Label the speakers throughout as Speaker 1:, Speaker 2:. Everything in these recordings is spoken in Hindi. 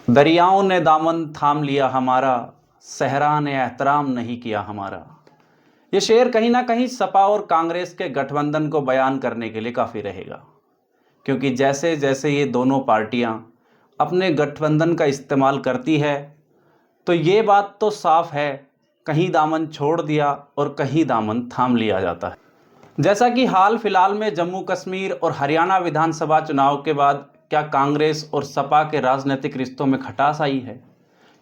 Speaker 1: दरियाओं ने दामन थाम लिया हमारा, सहरा ने एहतराम नहीं किया हमारा। ये शेर कहीं ना कहीं सपा और कांग्रेस के गठबंधन को बयान करने के लिए काफ़ी रहेगा, क्योंकि जैसे जैसे ये दोनों पार्टियां अपने गठबंधन का इस्तेमाल करती है, तो ये बात तो साफ है, कहीं दामन छोड़ दिया और कहीं दामन थाम लिया जाता है। जैसा कि हाल फिलहाल में जम्मू कश्मीर और हरियाणा विधानसभा चुनाव के बाद क्या कांग्रेस और सपा के राजनीतिक रिश्तों में खटास आई है,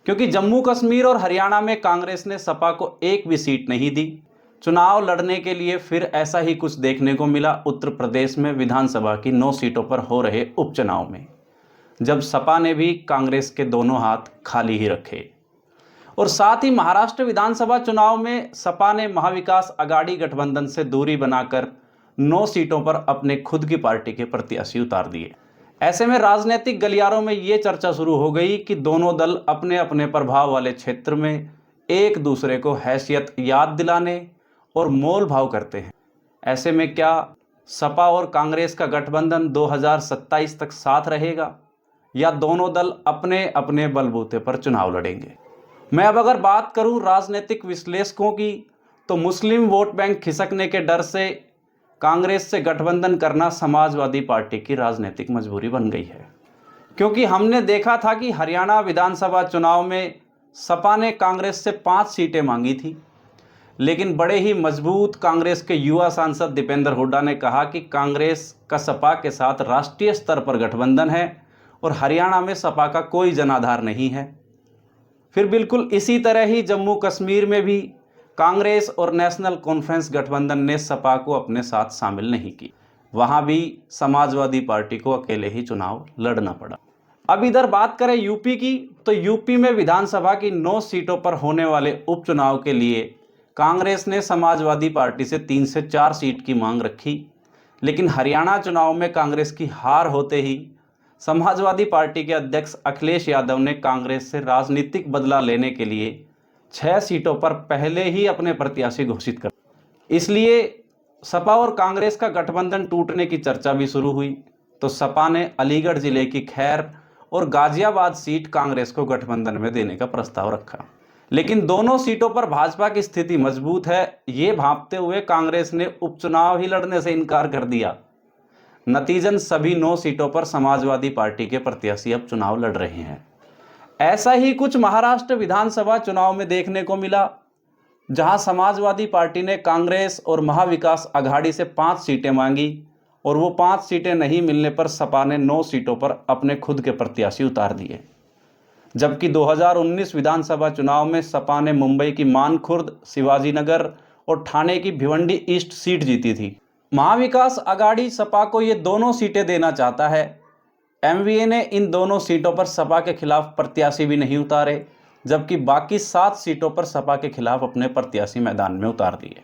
Speaker 1: क्योंकि जम्मू कश्मीर और हरियाणा में कांग्रेस ने सपा को एक भी सीट नहीं दी। चुनाव लड़ने के लिए फिर ऐसा ही कुछ देखने को मिला उत्तर प्रदेश में विधानसभा की 9 सीटों पर हो रहे उपचुनाव में, जब सपा ने भी कांग्रेस के दोनों हाथ खाली ही रखे। और साथ ही महाराष्ट्र विधानसभा चुनाव में सपा ने महाविकास अघाड़ी गठबंधन से दूरी बनाकर 9 सीटों पर अपने खुद की पार्टी के प्रत्याशी उतार दिए। ऐसे में राजनीतिक गलियारों में ये चर्चा शुरू हो गई कि दोनों दल अपने अपने प्रभाव वाले क्षेत्र में एक दूसरे को हैसियत याद दिलाने और मोल भाव करते हैं। ऐसे में क्या सपा और कांग्रेस का गठबंधन 2027 तक साथ रहेगा, या दोनों दल अपने अपने बलबूते पर चुनाव लड़ेंगे? मैं अब अगर बात करूं राजनीतिक विश्लेषकों की, तो मुस्लिम वोट बैंक खिसकने के डर से कांग्रेस से गठबंधन करना समाजवादी पार्टी की राजनीतिक मजबूरी बन गई है, क्योंकि हमने देखा था कि हरियाणा विधानसभा चुनाव में सपा ने कांग्रेस से 5 सीटें मांगी थी, लेकिन बड़े ही मजबूत कांग्रेस के युवा सांसद दीपेंद्र हुड्डा ने कहा कि कांग्रेस का सपा के साथ राष्ट्रीय स्तर पर गठबंधन है और हरियाणा में सपा का कोई जनाधार नहीं है। फिर बिल्कुल इसी तरह ही जम्मू कश्मीर में भी कांग्रेस और नेशनल कॉन्फ्रेंस गठबंधन ने सपा को अपने साथ शामिल नहीं की। वहां भी समाजवादी पार्टी को अकेले ही चुनाव लड़ना पड़ा। अब इधर बात करें यूपी की, तो यूपी में विधानसभा की 9 सीटों पर होने वाले उपचुनाव के लिए कांग्रेस ने समाजवादी पार्टी से 3 से 4 सीट की मांग रखी, लेकिन हरियाणा चुनाव में कांग्रेस की हार होते ही समाजवादी पार्टी के अध्यक्ष अखिलेश यादव ने कांग्रेस से राजनीतिक बदला लेने के लिए 6 सीटों पर पहले ही अपने प्रत्याशी घोषित कर। इसलिए सपा और कांग्रेस का गठबंधन टूटने की चर्चा भी शुरू हुई। तो सपा ने अलीगढ़ जिले की खैर और गाजियाबाद सीट कांग्रेस को गठबंधन में देने का प्रस्ताव रखा, लेकिन दोनों सीटों पर भाजपा की स्थिति मजबूत है, ये भांपते हुए कांग्रेस ने उपचुनाव ही लड़ने से इनकार कर दिया। नतीजन सभी 9 सीटों पर समाजवादी पार्टी के प्रत्याशी अब चुनाव लड़ रहे हैं। ऐसा ही कुछ महाराष्ट्र विधानसभा चुनाव में देखने को मिला, जहां समाजवादी पार्टी ने कांग्रेस और महाविकास अघाड़ी से 5 सीटें मांगी और वो 5 सीटें नहीं मिलने पर सपा ने 9 सीटों पर अपने खुद के प्रत्याशी उतार दिए। जबकि 2019 विधानसभा चुनाव में सपा ने मुंबई की मानखुर्द, शिवाजीनगर और ठाणे की भिवंडी ईस्ट सीट जीती थी। महाविकास अघाड़ी सपा को ये दोनों सीटें देना चाहता है। एमवीए ने इन दोनों सीटों पर सपा के खिलाफ प्रत्याशी भी नहीं उतारे, जबकि बाकी 7 सीटों पर सपा के खिलाफ अपने प्रत्याशी मैदान में उतार दिए।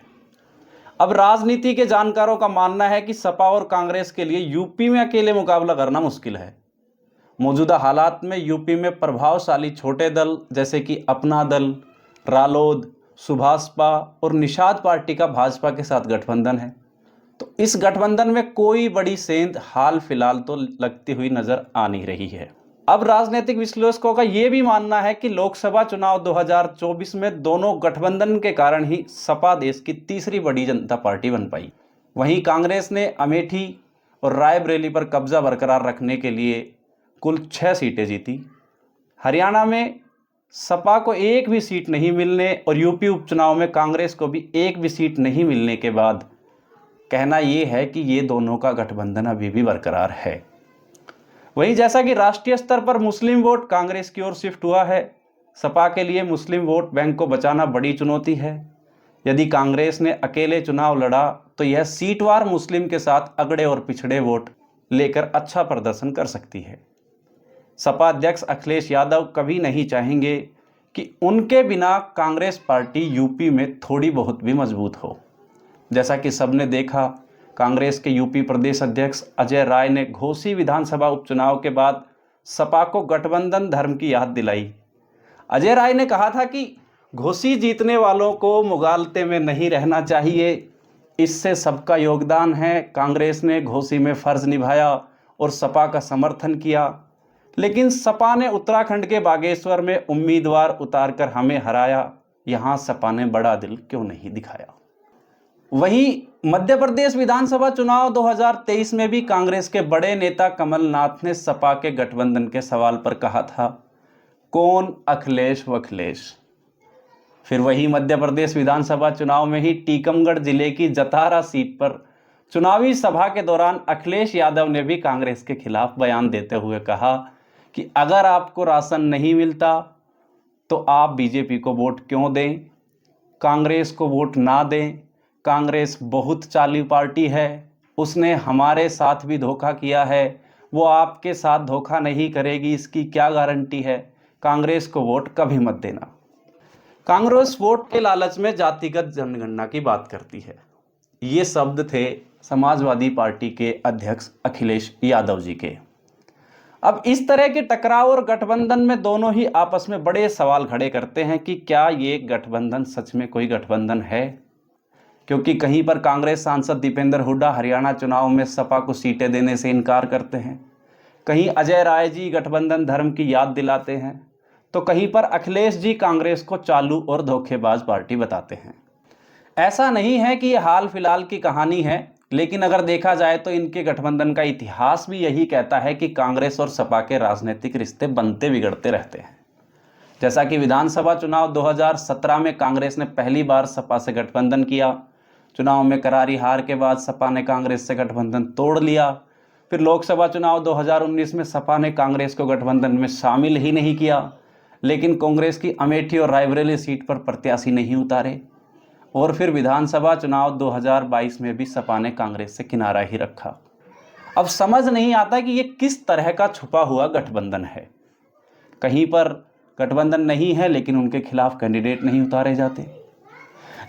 Speaker 1: अब राजनीति के जानकारों का मानना है कि सपा और कांग्रेस के लिए यूपी में अकेले मुकाबला करना मुश्किल है। मौजूदा हालात में यूपी में प्रभावशाली छोटे दल जैसे कि अपना दल, रालोद, सुभाषपा और निषाद पार्टी का भाजपा के साथ गठबंधन है। तो इस गठबंधन में कोई बड़ी सेंध हाल फिलहाल तो लगती हुई नजर आ नहीं रही है। अब राजनीतिक विश्लेषकों का यह भी मानना है कि लोकसभा चुनाव 2024 में दोनों गठबंधन के कारण ही सपा देश की तीसरी बड़ी जनता पार्टी बन पाई। वहीं कांग्रेस ने अमेठी और रायबरेली पर कब्जा बरकरार रखने के लिए कुल 6 सीटें जीती। हरियाणा में सपा को एक भी सीट नहीं मिलने और यूपी उपचुनाव में कांग्रेस को भी एक भी सीट नहीं मिलने के बाद कहना यह है कि ये दोनों का गठबंधन अभी भी बरकरार है। वहीं जैसा कि राष्ट्रीय स्तर पर मुस्लिम वोट कांग्रेस की ओर शिफ्ट हुआ है, सपा के लिए मुस्लिम वोट बैंक को बचाना बड़ी चुनौती है। यदि कांग्रेस ने अकेले चुनाव लड़ा तो यह सीटवार मुस्लिम के साथ अगड़े और पिछड़े वोट लेकर अच्छा प्रदर्शन कर सकती है। सपा अध्यक्ष अखिलेश यादव कभी नहीं चाहेंगे कि उनके बिना कांग्रेस पार्टी यूपी में थोड़ी बहुत भी मजबूत हो। जैसा कि सबने देखा, कांग्रेस के यूपी प्रदेश अध्यक्ष अजय राय ने घोसी विधानसभा उपचुनाव के बाद सपा को गठबंधन धर्म की याद दिलाई। अजय राय ने कहा था कि घोसी जीतने वालों को मुगालते में नहीं रहना चाहिए, इससे सबका योगदान है। कांग्रेस ने घोसी में फर्ज निभाया और सपा का समर्थन किया, लेकिन सपा ने उत्तराखंड के बागेश्वर में उम्मीदवार उतारकर हमें हराया, यहां सपा ने बड़ा दिल क्यों नहीं दिखाया। वहीं मध्य प्रदेश विधानसभा चुनाव 2023 में भी कांग्रेस के बड़े नेता कमलनाथ ने सपा के गठबंधन के सवाल पर कहा था, कौन अखिलेश वखिलेश। फिर वही मध्य प्रदेश विधानसभा चुनाव में ही टीकमगढ़ जिले की जतारा सीट पर चुनावी सभा के दौरान अखिलेश यादव ने भी कांग्रेस के खिलाफ बयान देते हुए कहा कि अगर आपको राशन नहीं मिलता तो आप बीजेपी को वोट क्यों दें, कांग्रेस को वोट ना दें, कांग्रेस बहुत चालू पार्टी है, उसने हमारे साथ भी धोखा किया है, वो आपके साथ धोखा नहीं करेगी, इसकी क्या गारंटी है, कांग्रेस को वोट कभी मत देना। कांग्रेस वोट के लालच में जातिगत जनगणना की बात करती है। ये शब्द थे समाजवादी पार्टी के अध्यक्ष अखिलेश यादव जी के। अब इस तरह के टकराव और गठबंधन में दोनों ही आपस में बड़े सवाल खड़े करते हैं कि क्या ये गठबंधन सच में कोई गठबंधन है, क्योंकि कहीं पर कांग्रेस सांसद दीपेंद्र हुड्डा हरियाणा चुनाव में सपा को सीटें देने से इनकार करते हैं, कहीं अजय राय जी गठबंधन धर्म की याद दिलाते हैं, तो कहीं पर अखिलेश जी कांग्रेस को चालू और धोखेबाज पार्टी बताते हैं। ऐसा नहीं है कि ये हाल फिलहाल की कहानी है, लेकिन अगर देखा जाए तो इनके गठबंधन का इतिहास भी यही कहता है कि कांग्रेस और सपा के राजनीतिक रिश्ते बनते बिगड़ते रहते हैं। जैसा कि विधानसभा चुनाव 2017 में कांग्रेस ने पहली बार सपा से गठबंधन किया, चुनाव में करारी हार के बाद सपा ने कांग्रेस से गठबंधन तोड़ लिया। फिर लोकसभा चुनाव 2019 में सपा ने कांग्रेस को गठबंधन में शामिल ही नहीं किया, लेकिन कांग्रेस की अमेठी और रायबरेली सीट पर प्रत्याशी नहीं उतारे। और फिर विधानसभा चुनाव 2022 में भी सपा ने कांग्रेस से किनारा ही रखा। अब समझ नहीं आता कि ये किस तरह का छुपा हुआ गठबंधन है। कहीं पर गठबंधन नहीं है लेकिन उनके खिलाफ कैंडिडेट नहीं उतारे जाते।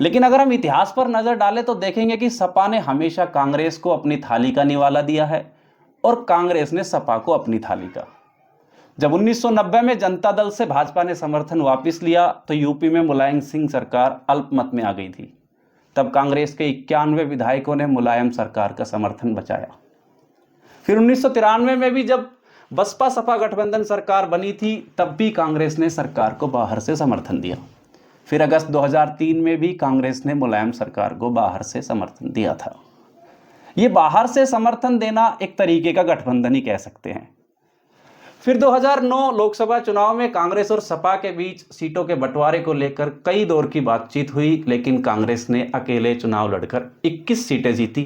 Speaker 1: लेकिन अगर हम इतिहास पर नजर डालें तो देखेंगे कि सपा ने हमेशा कांग्रेस को अपनी थाली का निवाला दिया है और कांग्रेस ने सपा को अपनी थाली का। जब 1990 में जनता दल से भाजपा ने समर्थन वापस लिया तो यूपी में मुलायम सिंह सरकार अल्पमत में आ गई थी। तब कांग्रेस के 91 विधायकों ने मुलायम सरकार का समर्थन बचाया। फिर 1993 में भी जब बसपा सपा गठबंधन सरकार बनी थी तब भी कांग्रेस ने सरकार को बाहर से समर्थन दिया। फिर अगस्त 2003 में भी कांग्रेस ने मुलायम सरकार को बाहर से समर्थन दिया था। ये बाहर से समर्थन देना एक तरीके का गठबंधन ही कह सकते हैं। फिर 2009 लोकसभा चुनाव में कांग्रेस और सपा के बीच सीटों के बंटवारे को लेकर कई दौर की बातचीत हुई, लेकिन कांग्रेस ने अकेले चुनाव लड़कर 21 सीटें जीती।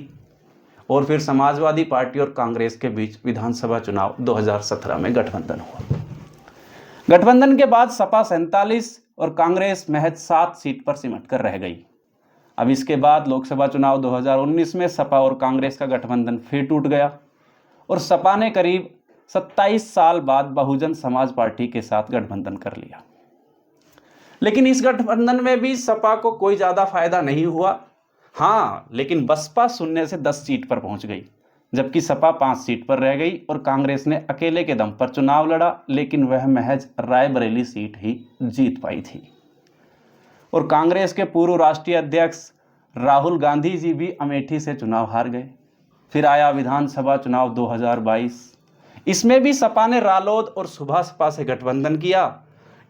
Speaker 1: और फिर समाजवादी पार्टी और कांग्रेस के बीच विधानसभा चुनाव 2017 में गठबंधन हुआ। गठबंधन के बाद सपा 47 और कांग्रेस महज 7 सीट पर सिमट कर रह गई। अब इसके बाद लोकसभा चुनाव 2019 में सपा और कांग्रेस का गठबंधन फिर टूट गया और सपा ने करीब 27 साल बाद बहुजन समाज पार्टी के साथ गठबंधन कर लिया। लेकिन इस गठबंधन में भी सपा को कोई ज्यादा फायदा नहीं हुआ। हाँ, लेकिन बसपा 0 से 10 सीट पर पहुंच गई, जबकि सपा 5 सीट पर रह गई और कांग्रेस ने अकेले के दम पर चुनाव लड़ा, लेकिन वह महज रायबरेली सीट ही जीत पाई थी। और कांग्रेस के पूर्व राष्ट्रीय अध्यक्ष राहुल गांधी जी भी अमेठी से चुनाव हार गए। फिर आया विधानसभा चुनाव 2022, इसमें भी सपा ने रालोद और सुभा सपा से गठबंधन किया।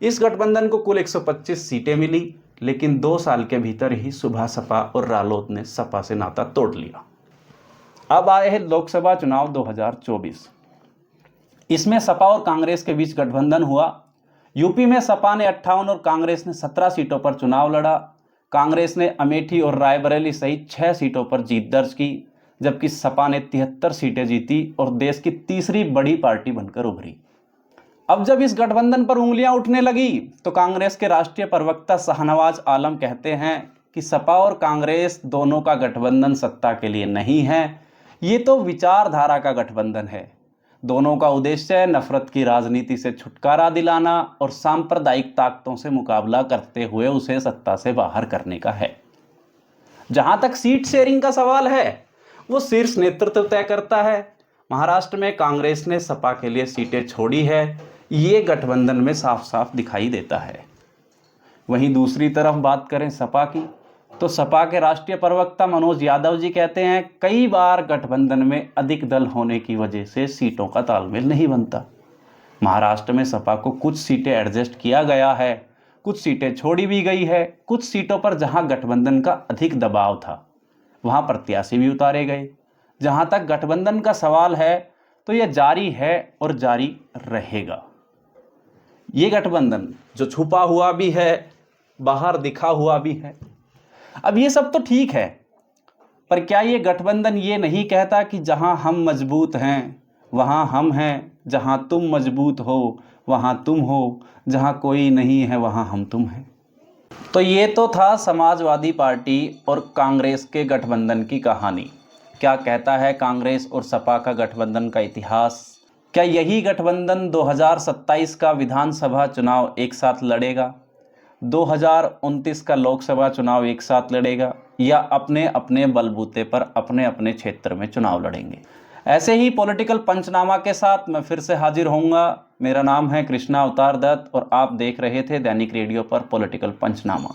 Speaker 1: इस गठबंधन को कुल 125 सीटें मिली, लेकिन 2 साल के भीतर ही सुभा सपा और रालोद ने सपा से नाता तोड़ लिया। अब आए हैं लोकसभा चुनाव 2024। इसमें सपा और कांग्रेस के बीच गठबंधन हुआ। यूपी में सपा ने 58 और कांग्रेस ने 17 सीटों पर चुनाव लड़ा। कांग्रेस ने अमेठी और रायबरेली सहित 6 सीटों पर जीत दर्ज की, जबकि सपा ने 73 सीटें जीती और देश की तीसरी बड़ी पार्टी बनकर उभरी। अब जब इस गठबंधन पर उंगलियां उठने लगी तो कांग्रेस के राष्ट्रीय प्रवक्ता शाहनवाज आलम कहते हैं कि सपा और कांग्रेस दोनों का गठबंधन सत्ता के लिए नहीं है, ये तो विचारधारा का गठबंधन है। दोनों का उद्देश्य नफरत की राजनीति से छुटकारा दिलाना और सांप्रदायिक ताकतों से मुकाबला करते हुए उसे सत्ता से बाहर करने का है। जहां तक सीट शेयरिंग का सवाल है, वो शीर्ष नेतृत्व तय करता है। महाराष्ट्र में कांग्रेस ने सपा के लिए सीटें छोड़ी है, ये गठबंधन में साफ साफ दिखाई देता है। वहीं दूसरी तरफ बात करें सपा की, तो सपा के राष्ट्रीय प्रवक्ता मनोज यादव जी कहते हैं कई बार गठबंधन में अधिक दल होने की वजह से सीटों का तालमेल नहीं बनता। महाराष्ट्र में सपा को कुछ सीटें एडजस्ट किया गया है, कुछ सीटें छोड़ी भी गई है। कुछ सीटों पर जहां गठबंधन का अधिक दबाव था वहां प्रत्याशी भी उतारे गए। जहां तक गठबंधन का सवाल है तो यह जारी है और जारी रहेगा। ये गठबंधन जो छुपा हुआ भी है, बाहर दिखा हुआ भी है। अब ये सब तो ठीक है, पर क्या ये गठबंधन ये नहीं कहता कि जहां हम मजबूत हैं वहां हम हैं, जहां तुम मजबूत हो वहां तुम हो, जहां कोई नहीं है वहां हम तुम हैं। तो ये तो था समाजवादी पार्टी और कांग्रेस के गठबंधन की कहानी। क्या कहता है कांग्रेस और सपा का गठबंधन का इतिहास? क्या यही गठबंधन 2027 का विधानसभा चुनाव एक साथ लड़ेगा, 2029 का लोकसभा चुनाव एक साथ लड़ेगा, या अपने अपने बलबूते पर अपने अपने क्षेत्र में चुनाव लड़ेंगे? ऐसे ही पॉलिटिकल पंचनामा के साथ मैं फिर से हाजिर होऊंगा। मेरा नाम है कृष्णा अवतार दत्त और आप देख रहे थे दैनिक रेडियो पर पॉलिटिकल पंचनामा।